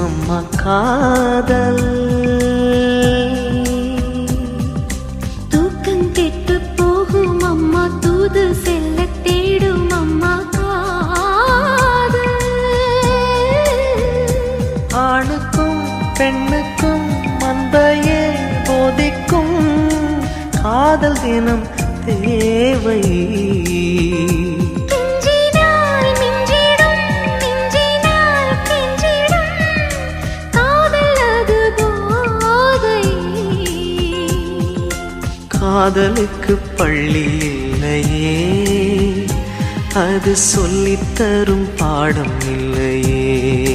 அம்மா காதல். தூக்கம் கெட்டு போகும் அம்மா தூது செல்ல தேடும் அம்மா காதல். ஆணுக்கும் பெண்ணுக்கும் மந்தையே போதிக்கும் காதல் தினம் தேவை. காதலுக்கு பள்ளி இல்லையே, அது சொல்லித்தரும் பாடம் இல்லையே.